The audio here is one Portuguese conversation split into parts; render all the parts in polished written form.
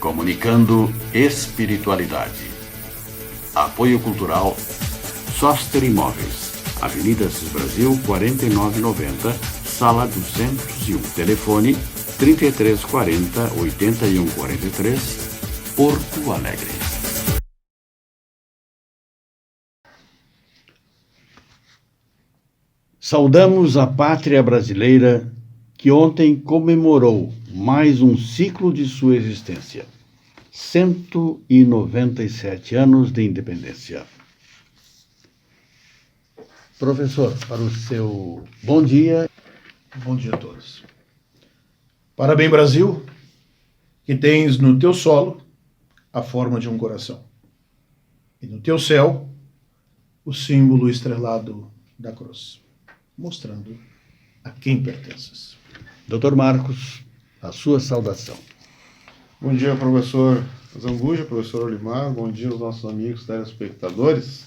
Comunicando espiritualidade. Apoio Cultural Soster Imóveis, Avenida Assis Brasil, 4990, Sala 201. Telefone 3340 8143, Porto Alegre. Saudamos a pátria brasileira que ontem comemorou mais um ciclo de sua existência. 197 anos de independência. Professor, para o seu bom dia. Bom dia a todos. Parabéns, Brasil, que tens no teu solo a forma de um coração. E no teu céu, o símbolo estrelado da cruz, mostrando a quem pertences. Dr. Marcos, a sua saudação. Bom dia, professor Zambuja, professor Olimar, bom dia aos nossos amigos telespectadores.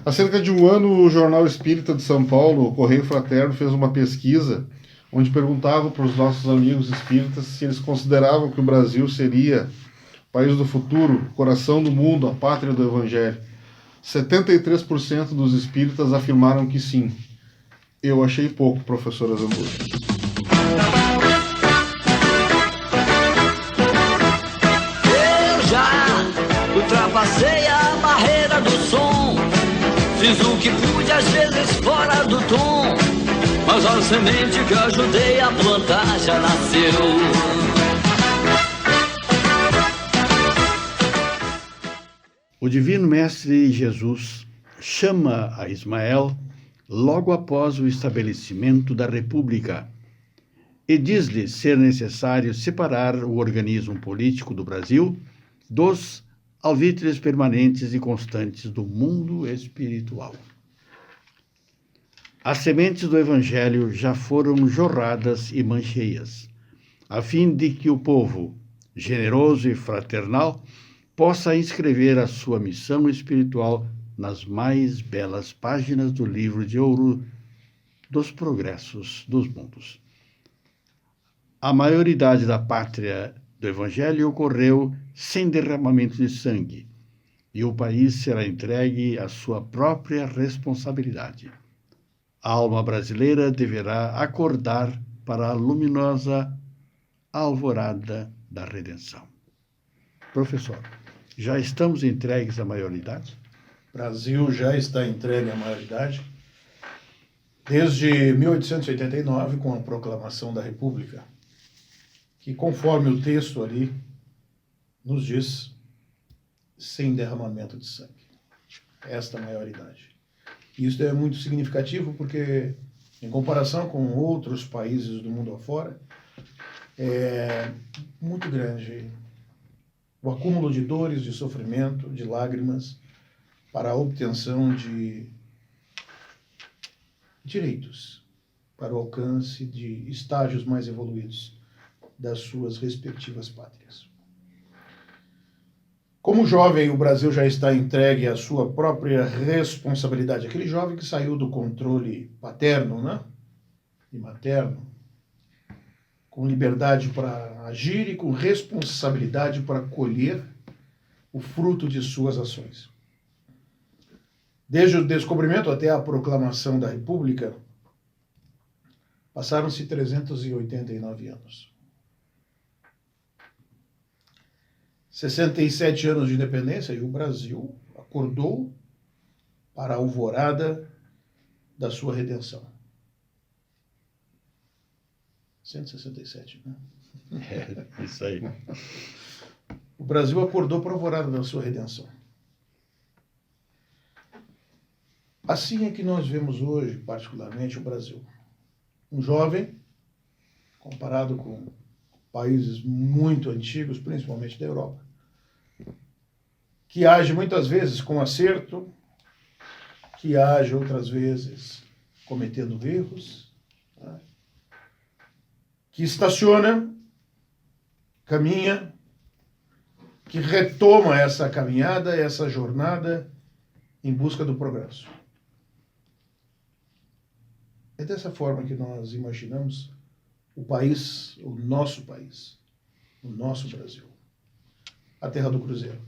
Há cerca de um ano, o Jornal Espírita de São Paulo, o Correio Fraterno, fez uma pesquisa onde perguntava para os nossos amigos espíritas se eles consideravam que o Brasil seria o país do futuro, o coração do mundo, a pátria do Evangelho. 73% dos espíritas afirmaram que sim. Eu achei pouco, professora Zambuja. Ultrapassei a barreira do som, fiz o que pude às vezes fora do tom, mas a semente que ajudei a plantar já nasceu. O Divino Mestre Jesus chama a Ismael logo após o estabelecimento da República e diz-lhe ser necessário separar o organismo político do Brasil dos alvitres permanentes e constantes do mundo espiritual. As sementes do Evangelho já foram jorradas e mancheias, a fim de que o povo, generoso e fraternal, possa inscrever a sua missão espiritual nas mais belas páginas do livro de ouro dos progressos dos mundos. A maioridade da pátria do Evangelho ocorreu sem derramamento de sangue, e o país será entregue à sua própria responsabilidade. A alma brasileira deverá acordar para a luminosa alvorada da redenção. Professor, já estamos entregues à maioridade? O Brasil já está entregue à maioridade desde 1889, com a proclamação da República, que, conforme o texto ali nos diz, sem derramamento de sangue. Esta maioridade. Isso é muito significativo porque, em comparação com outros países do mundo afora, é muito grande o acúmulo de dores, de sofrimento, de lágrimas, para a obtenção de direitos, para o alcance de estágios mais evoluídos das suas respectivas pátrias. Como jovem, o Brasil já está entregue à sua própria responsabilidade. Aquele jovem que saiu do controle paterno, né, e materno, com liberdade para agir e com responsabilidade para colher o fruto de suas ações. Desde o descobrimento até a proclamação da República, passaram-se 389 anos. 67 anos de independência e o Brasil acordou para a alvorada da sua redenção. 167, né? É, isso aí. O Brasil acordou para a alvorada da sua redenção. Assim é que nós vemos hoje, particularmente, o Brasil. Um jovem, comparado com países muito antigos, principalmente da Europa, que age muitas vezes com acerto, que age outras vezes cometendo erros, tá? Que estaciona, caminha, que retoma essa caminhada, essa jornada em busca do progresso. É dessa forma que nós imaginamos o país, o nosso Brasil. a terra do Cruzeiro.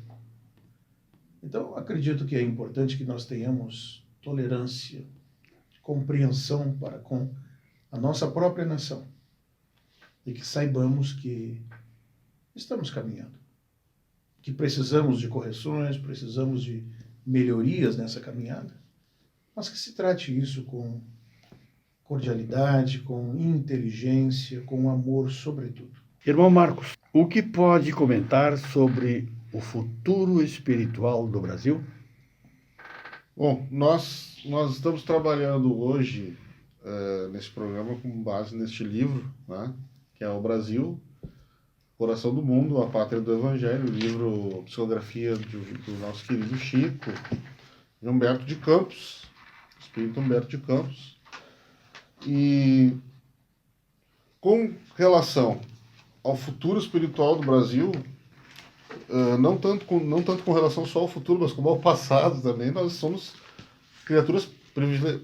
Então, acredito que é importante que nós tenhamos tolerância, compreensão para com a nossa própria nação e que saibamos que estamos caminhando, que precisamos de correções, precisamos de melhorias nessa caminhada, mas que se trate isso com cordialidade, com inteligência, com amor, sobretudo. Irmão Marcos, o que pode comentar sobre o futuro espiritual do Brasil? Bom, nós estamos trabalhando hoje nesse programa com base neste livro, né, que é O Brasil, Coração do Mundo, A Pátria do Evangelho, livro psicografia do nosso querido Chico, de Humberto de Campos, espírito Humberto de Campos. E com relação ao futuro espiritual do Brasil, não tanto com relação só ao futuro, mas como ao passado também, nós somos criaturas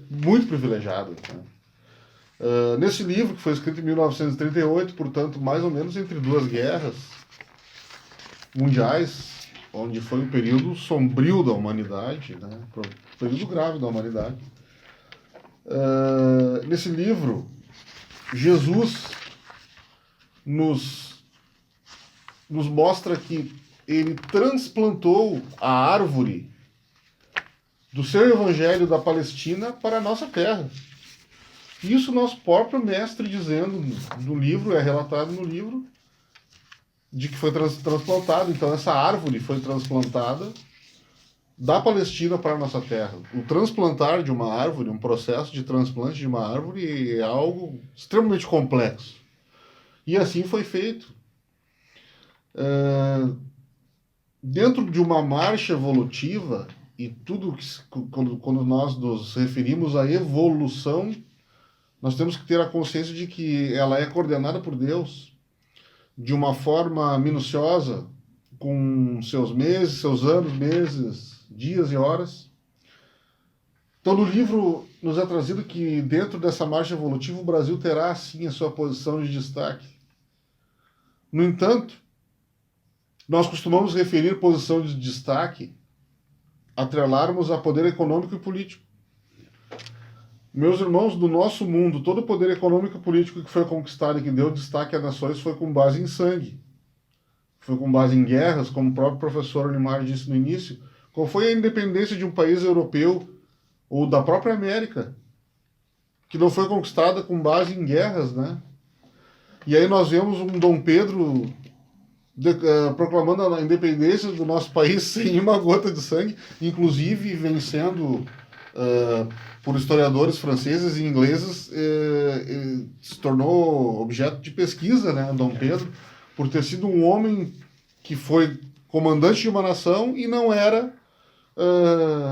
muito privilegiadas, né? Nesse livro, que foi escrito em 1938, portanto, mais ou menos entre duas guerras mundiais, onde foi um período sombrio da humanidade, né? Um período grave da humanidade. Nesse livro, Jesus nos mostra que ele transplantou a árvore do seu evangelho da Palestina para a nossa terra. Isso nosso próprio mestre dizendo no livro, é relatado no livro, de que foi transplantado. Então essa árvore foi transplantada da Palestina para a nossa terra. O transplantar de uma árvore, um processo de transplante de uma árvore é algo extremamente complexo. E assim foi feito. Dentro de uma marcha evolutiva, e tudo quando nós nos referimos à evolução, nós temos que ter a consciência de que ela é coordenada por Deus de uma forma minuciosa, com seus meses, seus anos, meses, dias e horas. Então, no livro nos é trazido que dentro dessa marcha evolutiva o Brasil terá, sim, a sua posição de destaque. No entanto, nós costumamos referir posição de destaque atrelarmos a poder econômico e político. Meus irmãos, do nosso mundo, todo o poder econômico e político que foi conquistado e que deu destaque a nações foi com base em sangue. Foi com base em guerras, como o próprio professor Olimar disse no início. Qual foi a independência de um país europeu ou da própria América, que não foi conquistada com base em guerras, né? E aí nós vemos um Dom Pedro proclamando a independência do nosso país sem uma gota de sangue, inclusive vencendo... por historiadores franceses e ingleses, se tornou objeto de pesquisa, né, Dom Pedro, por ter sido um homem que foi comandante de uma nação e não era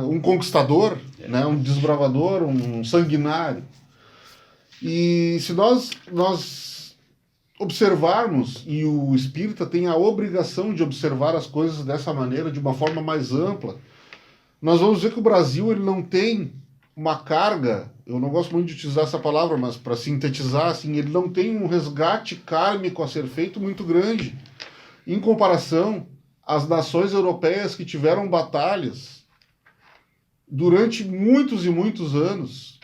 um conquistador, né, um desbravador, um sanguinário. E se nós observarmos, e o espírita tem a obrigação de observar as coisas dessa maneira, de uma forma mais ampla, nós vamos ver que o Brasil ele não tem uma carga, eu não gosto muito de utilizar essa palavra, mas para sintetizar, assim, ele não tem um resgate kármico a ser feito muito grande, em comparação às nações europeias que tiveram batalhas durante muitos e muitos anos,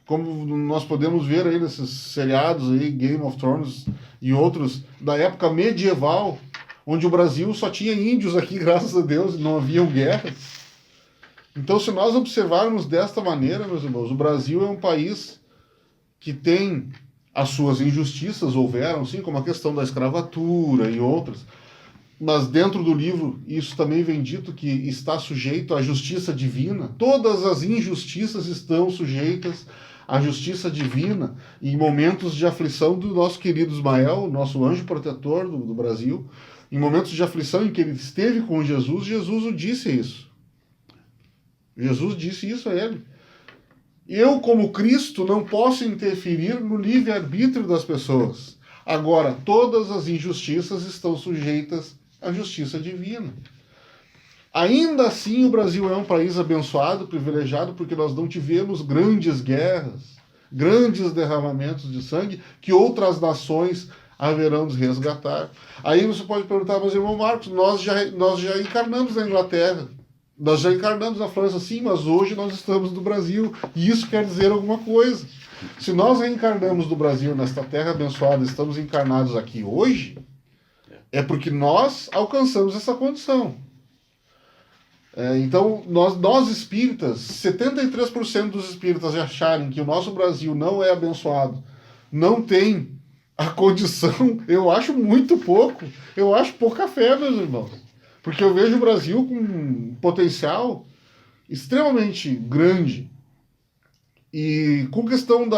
como nós podemos ver aí nesses seriados aí, Game of Thrones e outros, da época medieval, onde o Brasil só tinha índios aqui, graças a Deus, e não haviam guerras. Então, se nós observarmos desta maneira, meus irmãos, o Brasil é um país que tem as suas injustiças, houveram, sim, como a questão da escravatura e outras, mas dentro do livro isso também vem dito que está sujeito à justiça divina. Todas as injustiças estão sujeitas à justiça divina. Em momentos de aflição do nosso querido Ismael, nosso anjo protetor do Brasil, em momentos de aflição em que ele esteve com Jesus, Jesus o disse isso. Jesus disse isso a ele. Eu, como Cristo, não posso interferir no livre-arbítrio das pessoas. Agora, todas as injustiças estão sujeitas à justiça divina. Ainda assim, o Brasil é um país abençoado, privilegiado, porque nós não tivemos grandes guerras, grandes derramamentos de sangue que outras nações haverão de resgatar. Aí você pode perguntar, mas irmão Marcos, nós já encarnamos na Inglaterra, nós já encarnamos na França, sim, mas hoje nós estamos no Brasil, e isso quer dizer alguma coisa. Se nós reencarnamos do Brasil, nesta terra abençoada, estamos encarnados aqui hoje, é porque nós alcançamos essa condição. Então, nós espíritas, 73% dos espíritas acharem que o nosso Brasil não é abençoado, não tem a condição, eu acho muito pouco. Eu acho pouca fé, meus irmãos. Porque eu vejo o Brasil com um potencial extremamente grande. E com questão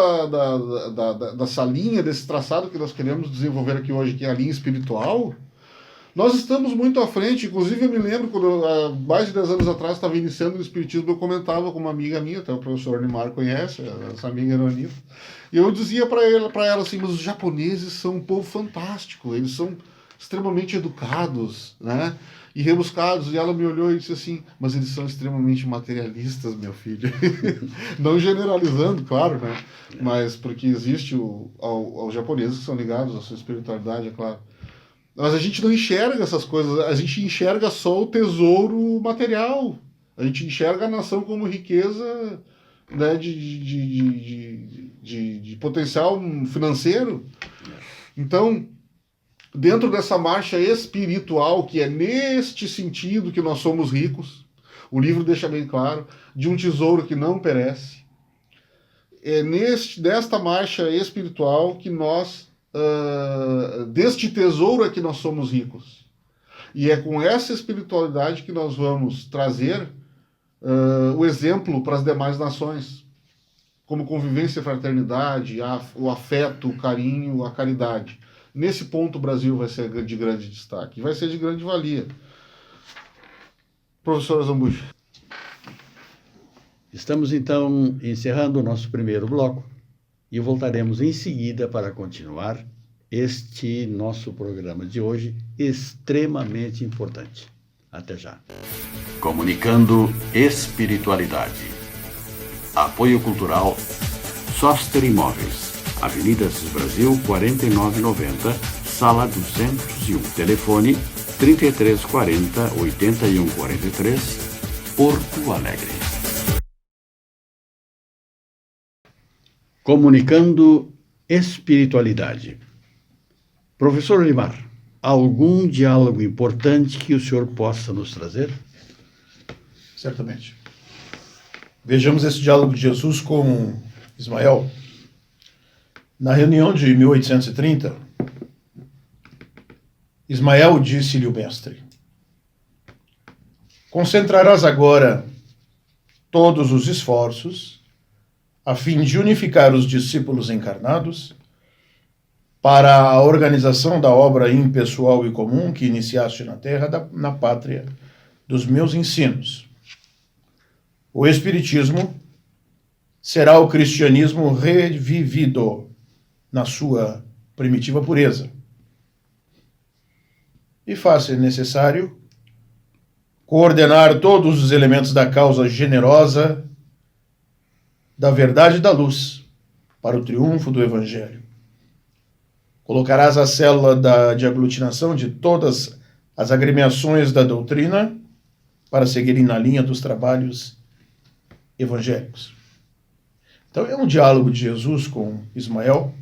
dessa linha, desse traçado que nós queremos desenvolver aqui hoje, que é a linha espiritual, nós estamos muito à frente. Inclusive, eu me lembro, quando há mais de 10 anos atrás estava iniciando o Espiritismo, eu comentava com uma amiga minha, até o professor Neymar conhece, essa amiga era Anitta, e eu dizia para ela assim, mas os japoneses são um povo fantástico, eles são extremamente educados, né? E rebuscados. E ela me olhou e disse assim, mas eles são extremamente materialistas, meu filho. Não generalizando, claro, né? Mas porque existe aos japoneses que são ligados à sua espiritualidade, é claro. Mas a gente não enxerga essas coisas, a gente enxerga só o tesouro material. A gente enxerga a nação como riqueza, né, de potencial financeiro. Então, dentro dessa marcha espiritual, que é neste sentido que nós somos ricos, o livro deixa bem claro, de um tesouro que não perece, é desta marcha espiritual que nós, deste tesouro é que nós somos ricos. E é com essa espiritualidade que nós vamos trazer o exemplo para as demais nações, como convivência e fraternidade, o afeto, o carinho, a caridade. Nesse ponto o Brasil vai ser de grande destaque, vai ser de grande valia. Professor Zambujo. Estamos então encerrando o nosso primeiro bloco e voltaremos em seguida para continuar este nosso programa de hoje, extremamente importante. Até já. Comunicando espiritualidade. Apoio Cultural Soster Imóveis, Avenida Assis Brasil, 4990, Sala 201. Telefone 3340-8143, Porto Alegre. Comunicando espiritualidade. Professor Olimar, algum diálogo importante que o senhor possa nos trazer? Certamente. Vejamos esse diálogo de Jesus com Ismael. Na reunião de 1830, Ismael disse-lhe o mestre: concentrarás agora todos os esforços a fim de unificar os discípulos encarnados para a organização da obra impessoal e comum que iniciaste na terra, na pátria dos meus ensinos. O Espiritismo será o cristianismo revivido na sua primitiva pureza. E faz-se necessário coordenar todos os elementos da causa generosa da verdade e da luz para o triunfo do Evangelho. Colocarás a célula de aglutinação de todas as agremiações da doutrina para seguirem na linha dos trabalhos evangélicos. Então é um diálogo de Jesus com Ismael,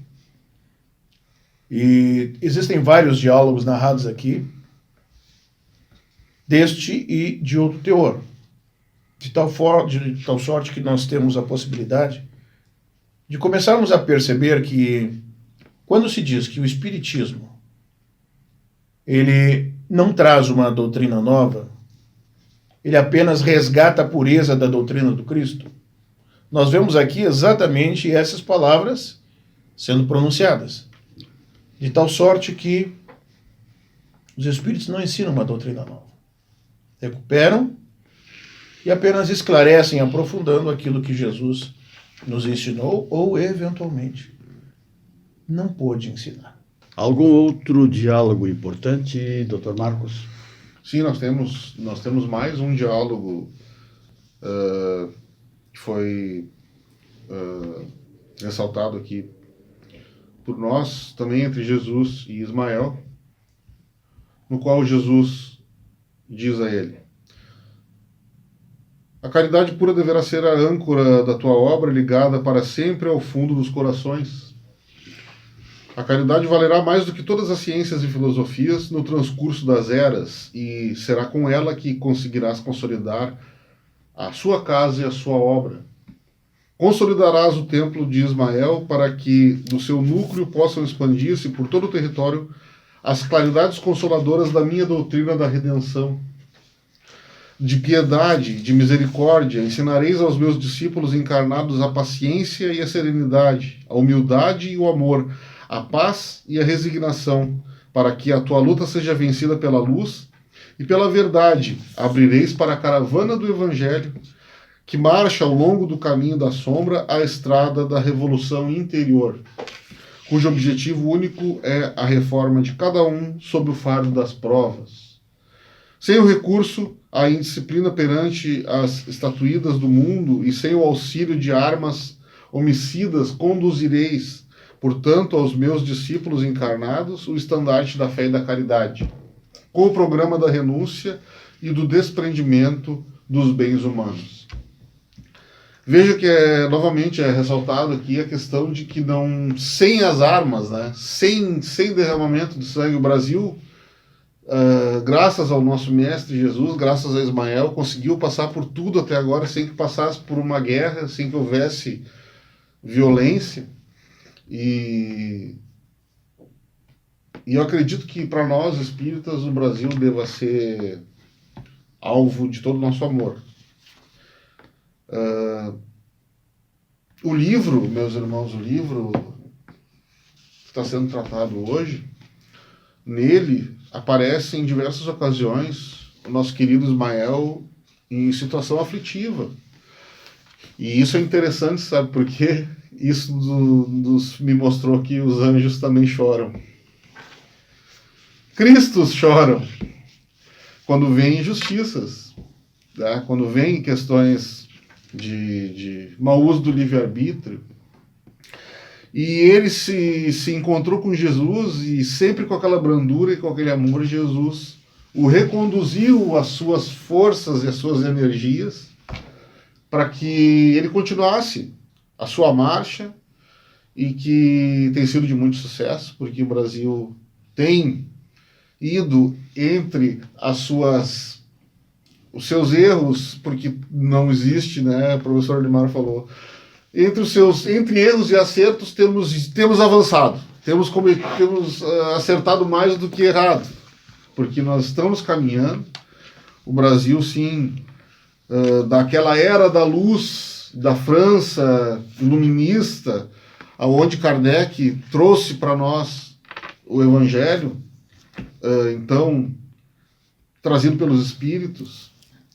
e existem vários diálogos narrados aqui, deste e de outro teor, de tal sorte que nós temos a possibilidade de começarmos a perceber que, quando se diz que o Espiritismo ele não traz uma doutrina nova, ele apenas resgata a pureza da doutrina do Cristo, nós vemos aqui exatamente essas palavras sendo pronunciadas. De tal sorte que os Espíritos não ensinam uma doutrina nova. Recuperam e apenas esclarecem, aprofundando aquilo que Jesus nos ensinou ou, eventualmente, não pôde ensinar. Algum outro diálogo importante, Dr. Marcos? Sim, nós temos mais um diálogo que foi ressaltado aqui por nós, também entre Jesus e Ismael, no qual Jesus diz a ele: a caridade pura deverá ser a âncora da tua obra, ligada para sempre ao fundo dos corações. A caridade valerá mais do que todas as ciências e filosofias no transcurso das eras, e será com ela que conseguirás consolidar a sua casa e a sua obra. Consolidarás o templo de Ismael para que do seu núcleo possam expandir-se por todo o território as claridades consoladoras da minha doutrina da redenção. De piedade, de misericórdia, ensinareis aos meus discípulos encarnados a paciência e a serenidade, a humildade e o amor, a paz e a resignação, para que a tua luta seja vencida pela luz e pela verdade. Abrireis para a caravana do Evangelho, que marcha ao longo do caminho da sombra a estrada da revolução interior, cujo objetivo único é a reforma de cada um sob o fardo das provas. Sem o recurso à indisciplina perante as estatuídas do mundo e sem o auxílio de armas homicidas, conduzireis, portanto, aos meus discípulos encarnados o estandarte da fé e da caridade, com o programa da renúncia e do desprendimento dos bens humanos. Veja que novamente é ressaltado aqui a questão de que não, sem as armas, né, sem derramamento de sangue, o Brasil, graças ao nosso Mestre Jesus, graças a Ismael, conseguiu passar por tudo até agora sem que passasse por uma guerra, sem que houvesse violência. E eu acredito que para nós espíritas o Brasil deva ser alvo de todo o nosso amor. O livro, meus irmãos, o livro que está sendo tratado hoje, nele aparece em diversas ocasiões o nosso querido Ismael em situação aflitiva. E isso é interessante, sabe por quê? Isso me mostrou que os anjos também choram. Cristos choram quando vêm injustiças, né? Quando vêm questões de mau uso do livre-arbítrio. E ele se encontrou com Jesus e sempre com aquela brandura e com aquele amor, Jesus o reconduziu às suas forças e às suas energias para que ele continuasse a sua marcha, e que tem sido de muito sucesso, porque o Brasil tem ido entre os seus erros, porque não existe, né, o professor Limar falou, entre erros e acertos temos avançado, temos acertado mais do que errado, porque nós estamos caminhando. O Brasil, sim, daquela era da luz da França iluminista, aonde Kardec trouxe para nós o Evangelho, então trazido pelos Espíritos,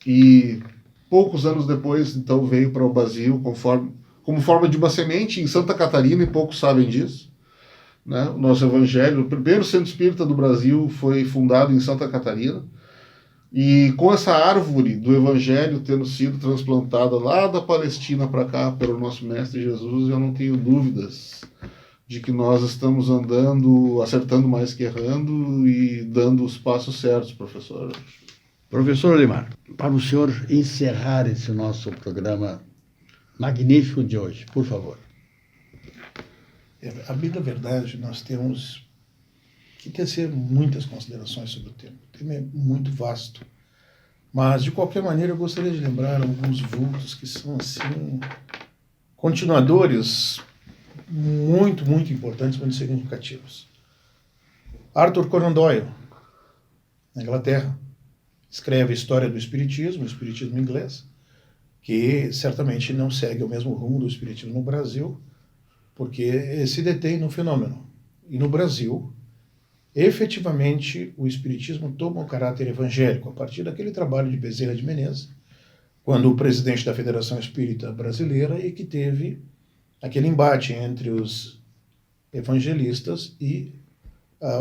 e poucos anos depois então veio para o Brasil como forma de uma semente em Santa Catarina, e poucos sabem disso, né? O nosso Evangelho, o primeiro centro espírita do Brasil foi fundado em Santa Catarina. E com essa árvore do Evangelho tendo sido transplantada lá da Palestina para cá pelo nosso Mestre Jesus, eu não tenho dúvidas de que nós estamos andando, acertando mais que errando e dando os passos certos, professor. Professor Olimar, para o senhor encerrar esse nosso programa magnífico de hoje, por favor. A bem da verdade, nós temos que tecer muitas considerações sobre o tema. O tema é muito vasto. Mas, de qualquer maneira, eu gostaria de lembrar alguns vultos que são, assim, continuadores muito, muito importantes, muito significativos. Arthur Conan Doyle, na Inglaterra, escreve a história do Espiritismo, o Espiritismo inglês, que certamente não segue o mesmo rumo do Espiritismo no Brasil, porque se detém no fenômeno. E no Brasil, efetivamente, o Espiritismo toma um caráter evangélico a partir daquele trabalho de Bezerra de Menezes, quando o presidente da Federação Espírita Brasileira, e que teve aquele embate entre os evangelistas e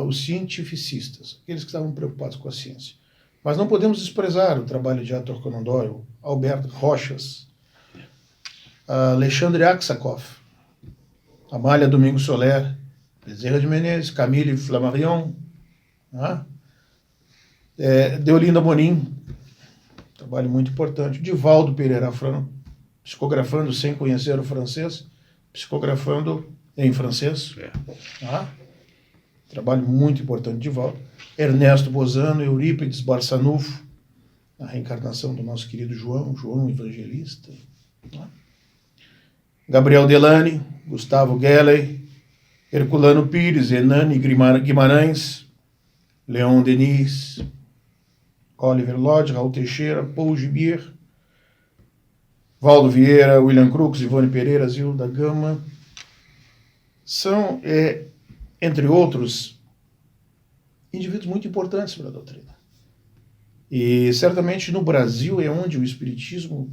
os cientificistas, aqueles que estavam preocupados com a ciência. Mas não podemos desprezar o trabalho de Arthur Conan Doyle, Alberto Rochas, Alexandre Aksakoff, Amália Domingos Soler, Bezerra de Menezes, Camille Flammarion, né? Deolinda Monin, trabalho muito importante. Divaldo Pereira Franco, psicografando sem conhecer o francês, psicografando em francês. Tá? Trabalho muito importante, Divaldo. Ernesto Bozano, Eurípides Barçanufo, a reencarnação do nosso querido João Evangelista. Tá? Gabriel Delany, Gustavo Gelley, Herculano Pires, Hernani Guimarães, Leon Denis, Oliver Lodge, Raul Teixeira, Paul Gibier, Valdo Vieira, William Crux, Ivone Pereira, Zilda Gama. São, entre outros, indivíduos muito importantes para a doutrina. E certamente no Brasil é onde o Espiritismo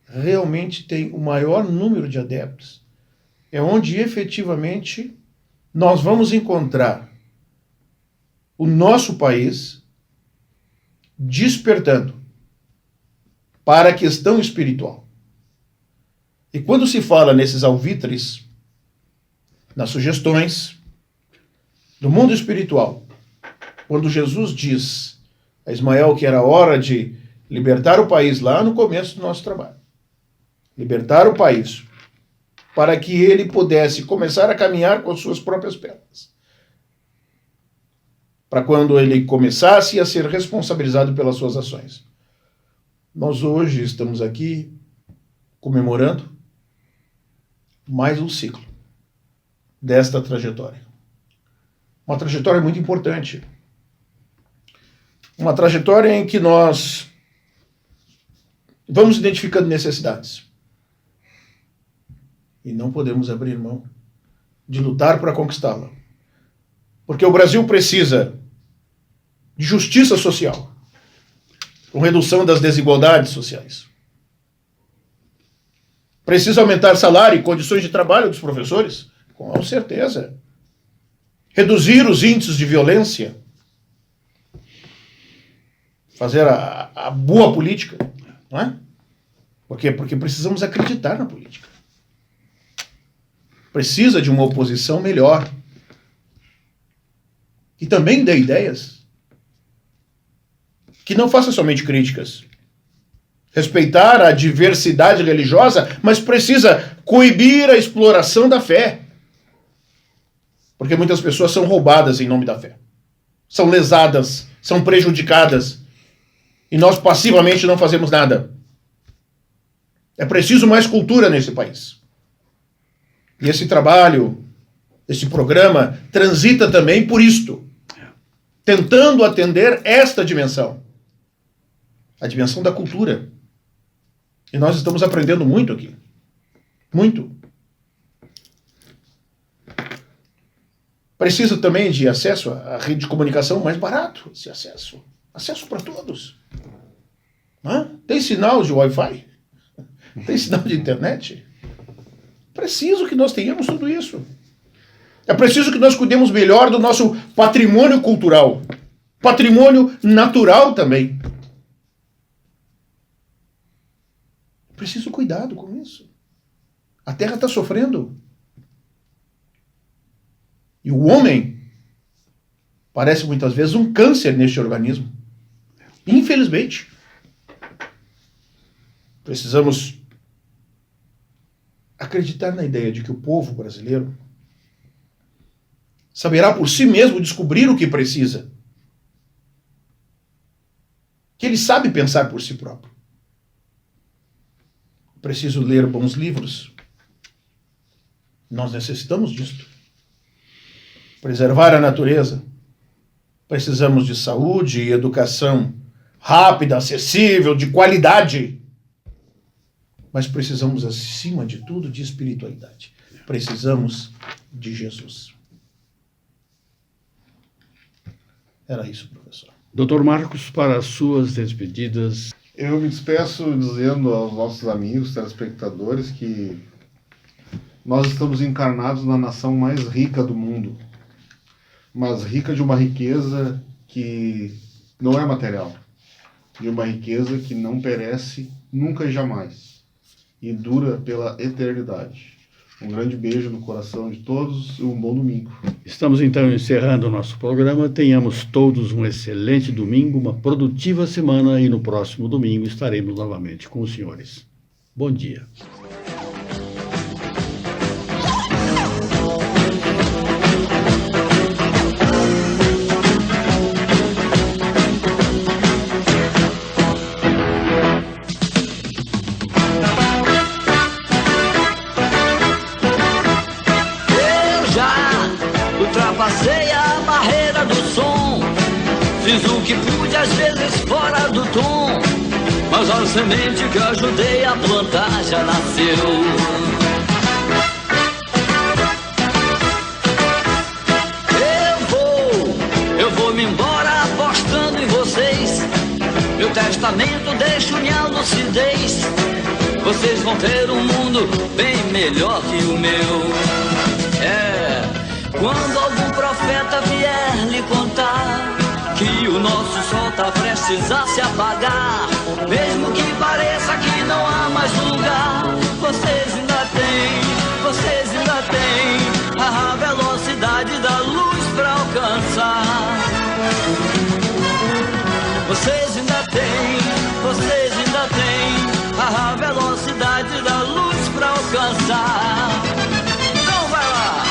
realmente tem o maior número de adeptos. É onde efetivamente nós vamos encontrar o nosso país despertando para a questão espiritual. E quando se fala nesses alvitres, nas sugestões do mundo espiritual, quando Jesus diz a Ismael que era hora de libertar o país lá no começo do nosso trabalho, libertar o país para que ele pudesse começar a caminhar com as suas próprias pernas, para quando ele começasse a ser responsabilizado pelas suas ações. Nós hoje estamos aqui comemorando mais um ciclo desta trajetória. Uma trajetória muito importante. Uma trajetória em que nós vamos identificando necessidades. E não podemos abrir mão de lutar para conquistá-la. Porque o Brasil precisa de justiça social, com redução das desigualdades sociais. Precisa aumentar salário e condições de trabalho dos professores? Com certeza. Reduzir os índices de violência. Fazer a boa política. Não é? Por quê? Porque precisamos acreditar na política. Precisa de uma oposição melhor. Que também dê ideias. Que não faça somente críticas. Respeitar a diversidade religiosa, mas precisa coibir a exploração da fé. Porque muitas pessoas são roubadas em nome da fé. São lesadas, são prejudicadas. E nós passivamente não fazemos nada. É preciso mais cultura nesse país. E esse trabalho, esse programa, transita também por isto. Tentando atender esta dimensão. A dimensão da cultura. E nós estamos aprendendo muito aqui. Muito. Precisa também de acesso à rede de comunicação mais barato. Esse acesso. Acesso para todos. Tem sinal de Wi-Fi? Tem sinal de internet? Preciso que nós tenhamos tudo isso. É preciso que nós cuidemos melhor do nosso patrimônio cultural. Patrimônio natural também. Preciso cuidado com isso. A Terra está sofrendo. E o homem parece muitas vezes um câncer neste organismo. Infelizmente. Precisamos acreditar na ideia de que o povo brasileiro saberá por si mesmo descobrir o que precisa. Que ele sabe pensar por si próprio. Preciso ler bons livros. Nós necessitamos disso. Preservar a natureza. Precisamos de saúde e educação rápida, acessível, de qualidade. Mas precisamos, acima de tudo, de espiritualidade. Precisamos de Jesus. Era isso, professor. Dr. Marcos, para as suas despedidas. Eu me despeço dizendo aos nossos amigos, telespectadores, que nós estamos encarnados na nação mais rica do mundo. Mas rica de uma riqueza que não é material. De uma riqueza que não perece nunca e jamais. E dura pela eternidade. Um grande beijo no coração de todos e um bom domingo. Estamos então encerrando o nosso programa. Tenhamos todos um excelente domingo, uma produtiva semana e no próximo domingo estaremos novamente com os senhores. Bom dia. Ultrapassei a barreira do som, fiz o que pude às vezes fora do tom, mas a semente que ajudei a plantar já nasceu. Eu vou me embora apostando em vocês, meu testamento deixo minha lucidez, vocês vão ter um mundo bem melhor que o meu. Quando algum profeta vier lhe contar que o nosso sol tá prestes a se apagar, mesmo que pareça que não há mais lugar, vocês ainda têm a velocidade da luz pra alcançar. Vocês ainda têm a velocidade da luz pra alcançar. Então vai lá!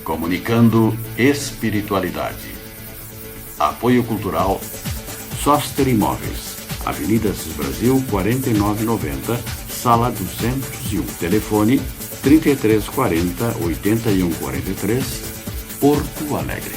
Comunicando espiritualidade. Apoio Cultural Soster Imóveis, Avenida Assis Brasil 4990, Sala 201. Telefone 3340-8143, Porto Alegre.